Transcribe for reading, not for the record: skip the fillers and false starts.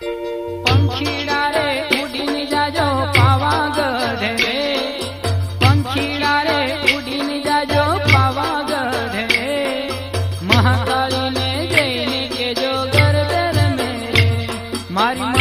પંખીડા રે ઉડીને જાજો પાવાગઢ રે, પંખીડા રે ઉડીને જાજો પાવાગઢ રે, મહાકાળીને જઈને કેજો ગરદર મેરે મારી